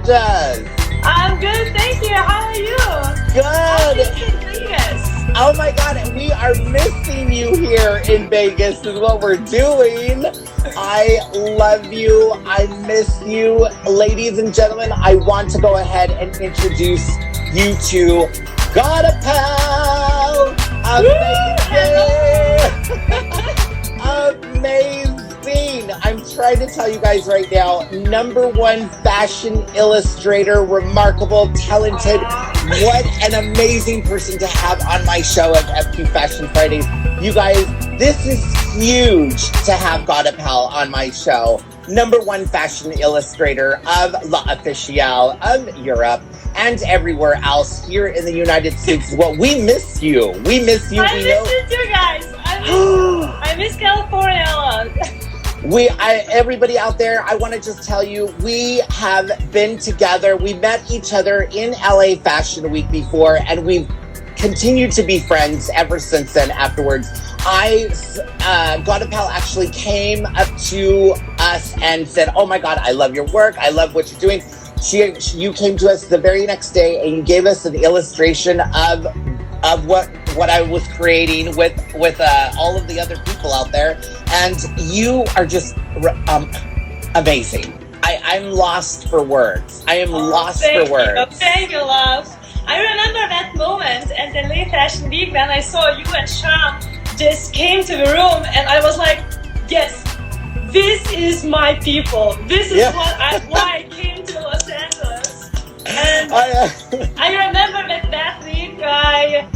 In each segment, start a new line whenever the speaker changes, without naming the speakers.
does?
I'm good, thank you. How are you? I'm
Good.
in Vegas.
Oh my God, we are missing you here in Vegas is what we're doing. I love you. I miss you. Ladies and gentlemen, I want to go ahead and introduce you to Godapele. Amazing. Amazing. I'm trying to tell you guys right now, #1 fashion illustrator, remarkable, talented. What an amazing person to have on my show at FQ Fashion Fridays. You guys, this is huge to have Godapele on my show. #1 fashion illustrator of La Officielle of Europe and everywhere else here in the United States. Well, we miss you. We miss you.
I miss you too, guys. I miss California a lot.
Everybody out there, I want to just tell you, we have been together. We met each other in LA Fashion Week before, and we've continued to be friends ever since then afterwards. Godapele actually came up to us and said, oh my God, I love your work. I love what you're doing. You came to us the very next day and you gave us an illustration of what I was creating with all of the other people out there, and you are just amazing. I'm lost for words. I am lost for words.
Thank you, love. I remember that moment at the LA Fashion Week when I saw you and Sham just came to the room, and I was like, yes, this is my people. This is why I came to Los Angeles. And I remember that week I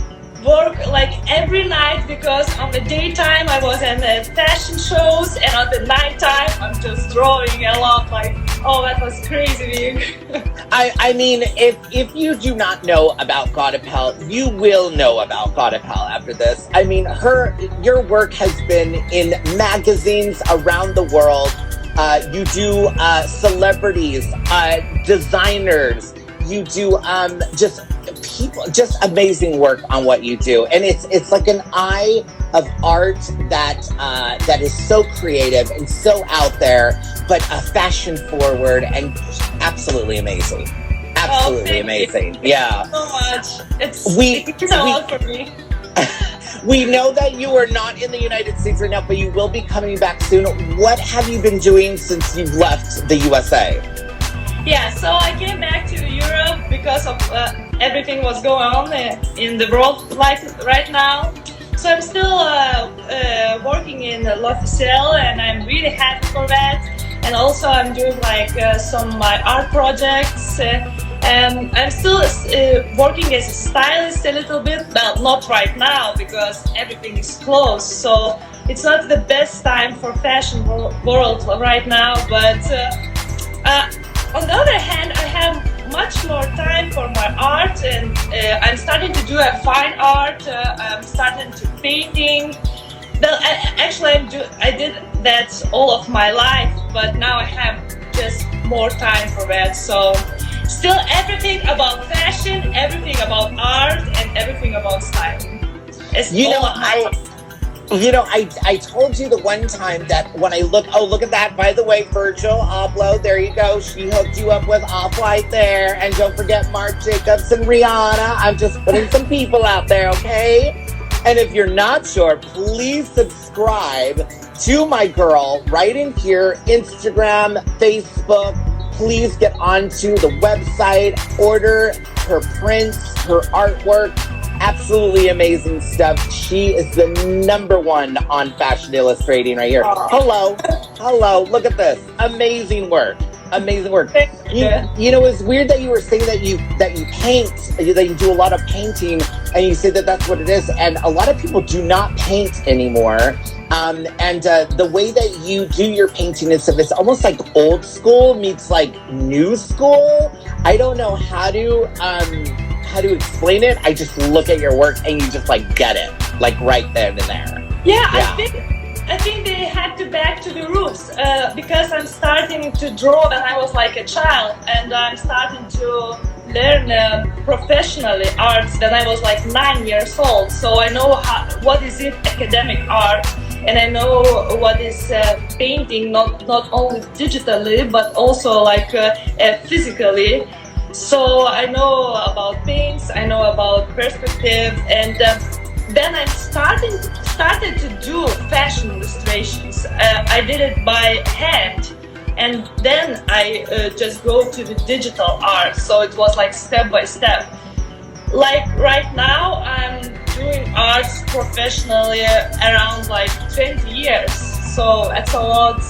worked like every night, because on the daytime I was in the fashion shows, and on the nighttime I'm just drawing a lot. Like, oh, that was crazy week.
I mean, if you do not know about Godapele, you will know about Godapele after this. I mean, your work has been in magazines around the world. You do celebrities, designers. You do just amazing work on what you do, and it's like an eye of art that is so creative and so out there, but fashion forward and absolutely amazing. Absolutely amazing. Yeah.
So much. It's a lot for me.
We know that you are not in the United States right now, but you will be coming back soon. What have you been doing since you've left the USA?
Yeah, so I came back to Europe because of everything was going on in the world like right now. So I'm still working in La Officielle, and I'm really happy for that. And also I'm doing like some of my art projects. And I'm still working as a stylist a little bit. Well, not right now because everything is closed. So it's not the best time for fashion world right now. But on the other hand, I have much more time for my art, and I'm starting to do a fine art. I'm starting to painting. Well, I did that all of my life, but now I have just more time for that. So still everything about fashion, everything about art, and everything about styling.
I told you the one time that when I look at that, by the way, Virgil Abloh, there you go. She hooked you up with Off-White there. And don't forget Marc Jacobs and Rihanna. I'm just putting some people out there, okay? And if you're not sure, please subscribe to my girl right in here, Instagram, Facebook. Please get onto the website, order her prints, her artwork. Absolutely amazing stuff. She is the #1 on fashion illustrating right here. Hello, look at this. Amazing work. You know, it's weird that you were saying that you paint, that you do a lot of painting, and you say that that's what it is. And a lot of people do not paint anymore. The way that you do your painting and stuff, it's almost like old school meets like new school. I don't know how to explain it. I just look at your work and you just like get it, like right then and there.
Yeah. I think they had to back to the roots because I'm starting to draw when I was like a child, and I'm starting to learn professionally arts when I was like 9 years old. So I know what is it academic art, and I know what is painting, not only digitally but also like physically. So I know about paints, I know about perspective, and then I started to do fashion illustrations. I did it by hand, and then I just go to the digital art. So it was like step by step. Like right now, I'm doing arts professionally around like 20 years. So that's a lot.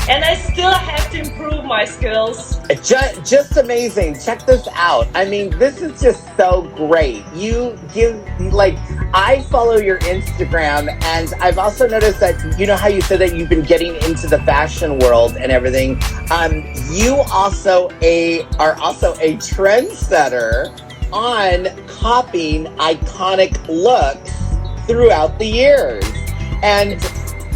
And I still have to improve my skills.
Just amazing. Check this out. I mean, this is just so great. You give, like, I follow your Instagram, and I've also noticed that, you know how you said that you've been getting into the fashion world and everything. You also are also a trendsetter on copying iconic looks throughout the years. And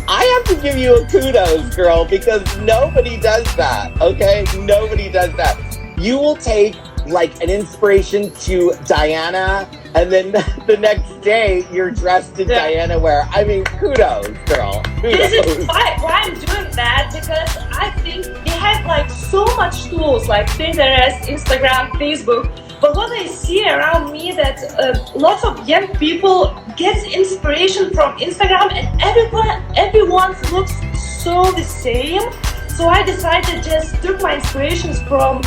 I have to give you a kudos, girl, because nobody does that, okay? Nobody does that. You will take like an inspiration to Diana, and then the next day you're dressed in Diana wear. I mean, kudos, girl. Kudos.
This is why I'm doing that, because I think we have like so much tools like Pinterest, Instagram, Facebook. But what I see around me that lots of young people get inspiration from Instagram, and everyone looks so the same. So I decided just took my inspirations from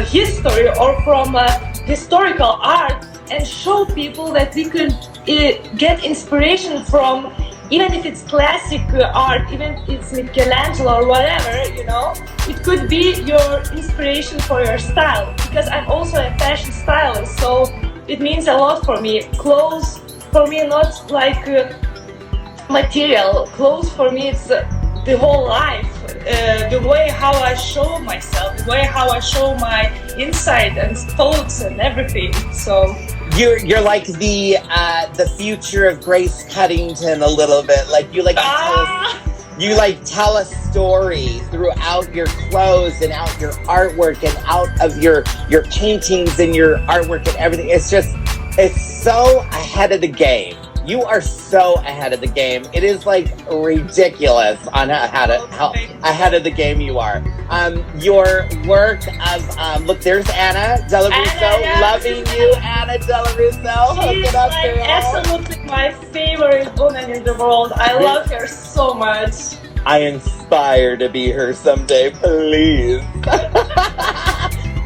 history or from historical art and show people that we could get inspiration from, even if it's classic art, even if it's Michelangelo or whatever, you know, it could be your inspiration for your style, because I'm also a fashion stylist, so it means a lot for me. Clothes for me, not like material. Clothes for me, it's the whole life, the way how I show myself, the way how I show my insight and thoughts and everything. So
you're like the future of Grace Cuddington a little bit. Like you tell a story throughout your clothes and out your artwork and out of your paintings and your artwork and everything. It's so ahead of the game. You are so ahead of the game. It is like ridiculous on how ahead of the game you are. Your work of look, there's Anna Della Russo, loving you, Anna Della Russo.
She's
Hook it up,
like
girl.
absolutely my favorite woman in the world. I love her so much.
I aspire to be her someday, please.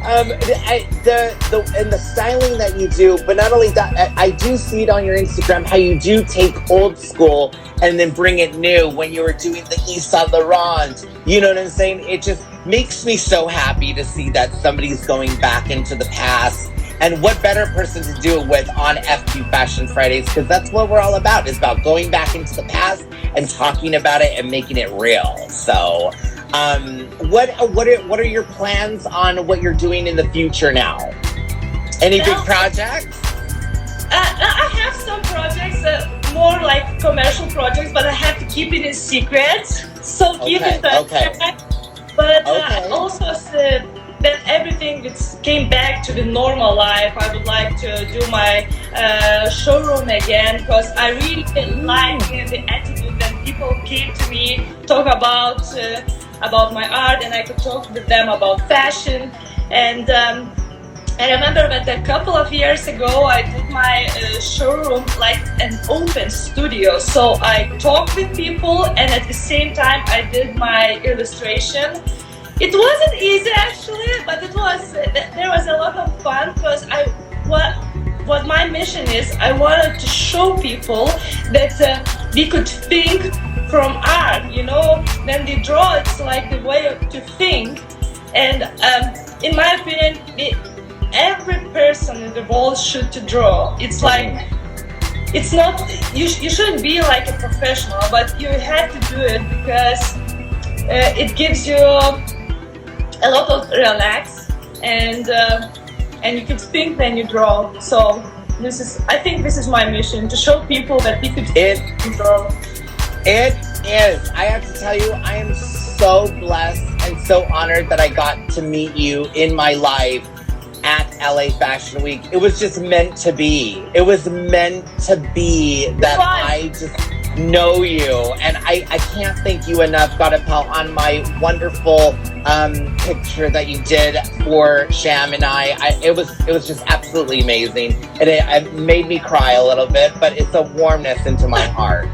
And the styling that you do, but not only that, I do see it on your Instagram how you do take old school and then bring it new. When you were doing the Yves Saint Laurent, you know what I'm saying? It just makes me so happy to see that somebody's going back into the past. And what better person to do it with on FQ Fashion Fridays? Because that's what we're all about. It's about going back into the past and talking about it and making it real. So what are your plans on what you're doing in the future now? Any big projects?
I have some projects, more like commercial projects, but I have to keep it in secret. So keep it that. But I also said that everything came back to the normal life. I would like to do my showroom again, because I really like the attitude that people came to me, talk about my art, and I could talk with them about fashion. And I remember that a couple of years ago I did my showroom like an open studio. So I talked with people, and at the same time I did my illustration. It wasn't easy actually, but there was a lot of fun, because what my mission is, I wanted to show people that we could think from art, you know. When they draw, it's like the way to think. And in my opinion, every person in the world should to draw. It's like, it's not, you shouldn't be like a professional, but you have to do it because it gives you a lot of relax, and you could think when you draw. So I think this is my mission, to show people that we could think and draw.
It is. I have to tell you, I am so blessed and so honored that I got to meet you in my life at LA Fashion Week. It was just meant to be. It was meant to be that know you, and I can't thank you enough, Godapele, on my wonderful picture that you did for Sham and I. It was just absolutely amazing, and it made me cry a little bit, but it's a warmness into my heart.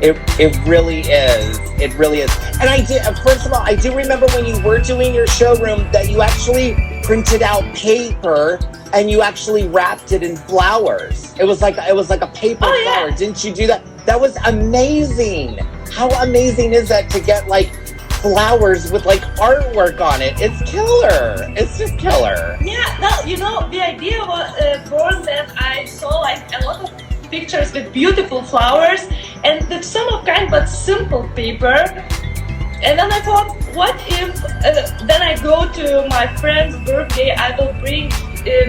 It really is. It really is. And I did. First of all, I do remember when you were doing your showroom that you actually printed out paper and you actually wrapped it in flowers. It was like a paper flower. Didn't you do that? That was amazing. How amazing is that to get like flowers with like artwork on it? It's killer. It's just killer.
Yeah. No, you know, the idea was born that I saw like a lot of pictures with beautiful flowers and with some of kind but simple paper, and then I thought, what if then I go to my friend's birthday, I will bring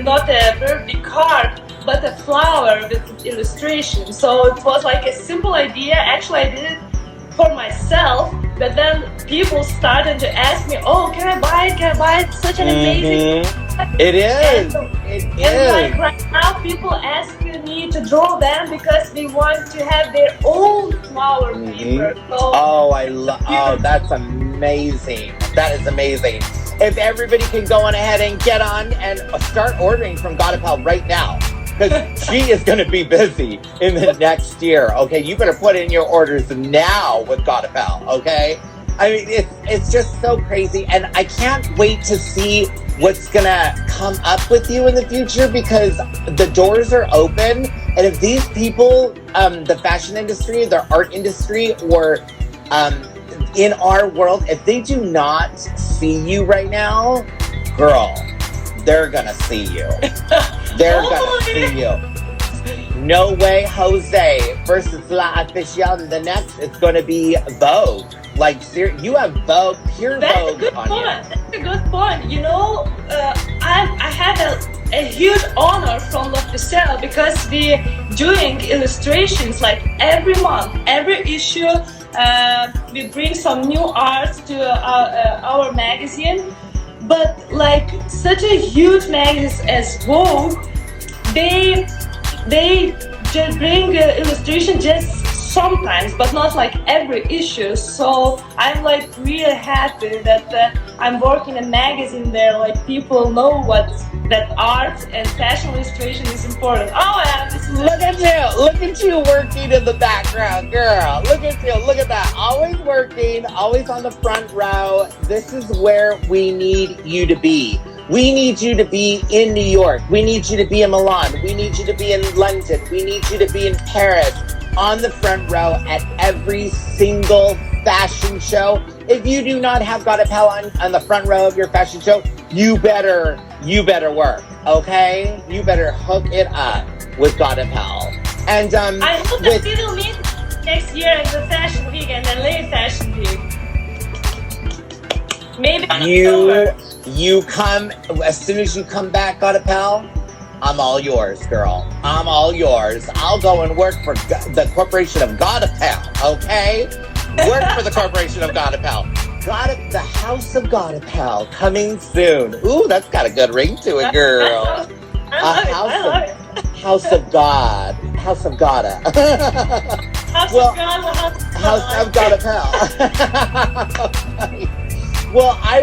not a birthday card but a flower with illustration. So it was like a simple idea. Actually, I did it for myself, but then people started to ask me, oh, can I buy it? Can I buy it? Such an amazing.
It is.
And like right now, people ask me to draw them because they want to have their own flower paper. So,
oh, that's amazing. That is amazing. If everybody can go on ahead and get on and start ordering from Godapele right now, because she is going to be busy in the next year. Okay, you better put in your orders now with Godapele. Okay. I mean, it's just so crazy, and I can't wait to see what's gonna come up with you in the future, because the doors are open, and if these people, the fashion industry, the art industry, or in our world, if they do not see you right now, girl, they're gonna see you. They're gonna see you. No Way Jose versus La Oficial. The next, it's gonna be Vogue. Like, you have Vogue, pure Vogue on you.
That's a good point. You know, I had a huge honor from L'Officiel because we doing illustrations like every month, every issue. We bring some new art to our magazine. But like such a huge magazine as Vogue, they just bring illustration just sometimes, but not like every issue. So I'm like really happy that I'm working in a magazine there. Like people know that art and fashion illustration is important. Oh yeah,
look at you working in the background, girl. Look at you, look at that. Always working, always on the front row. This is where we need you to be. We need you to be in New York. We need you to be in Milan. We need you to be in London. We need you to be in Paris, on the front row at every single fashion show. If you do not have Godapele on the front row of your fashion show, you better work, okay? You better hook it up with Godapele. And
I hope that we will meet next year in the Fashion Week and the Late Fashion Week. Maybe
you come as soon as you come back, Godapele. I'm all yours, girl. I'm all yours. I'll go and work for the corporation of Godapele, okay? Work for the corporation of Godapele. The House of Godapele coming soon. Ooh, that's got a good ring to it, girl.
I love it.
House of God. House of Goda. House of Godapele. Well, I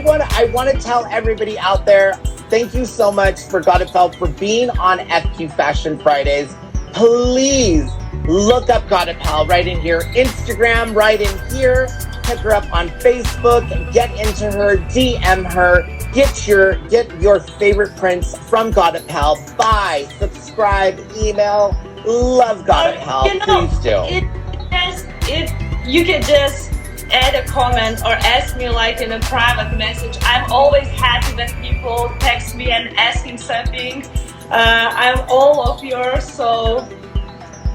want to tell everybody out there, thank you so much for Godapele for being on FQ Fashion Fridays. Please look up Godapele right in here. Instagram right in here. Pick her up on Facebook. Get into her. DM her. Get your favorite prints from Godapele. Buy, subscribe, email. Love Godapele. Please do.
You can just add a comment or ask me like in a private message. I'm always happy when people text me and asking something. I'm all of yours. So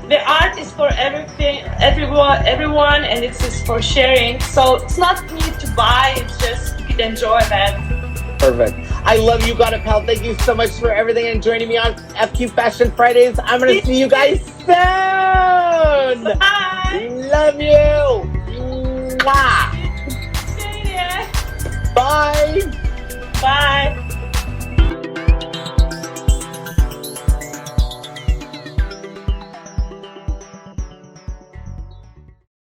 the art is for everyone, and it's just for sharing. So it's not need to buy. It's just you can enjoy that.
Perfect. I love you, Godapele. Thank you so much for everything and joining me on FQ Fashion Fridays. I'm gonna see you guys soon.
Bye.
Love you. Mwah. Bye.
Bye.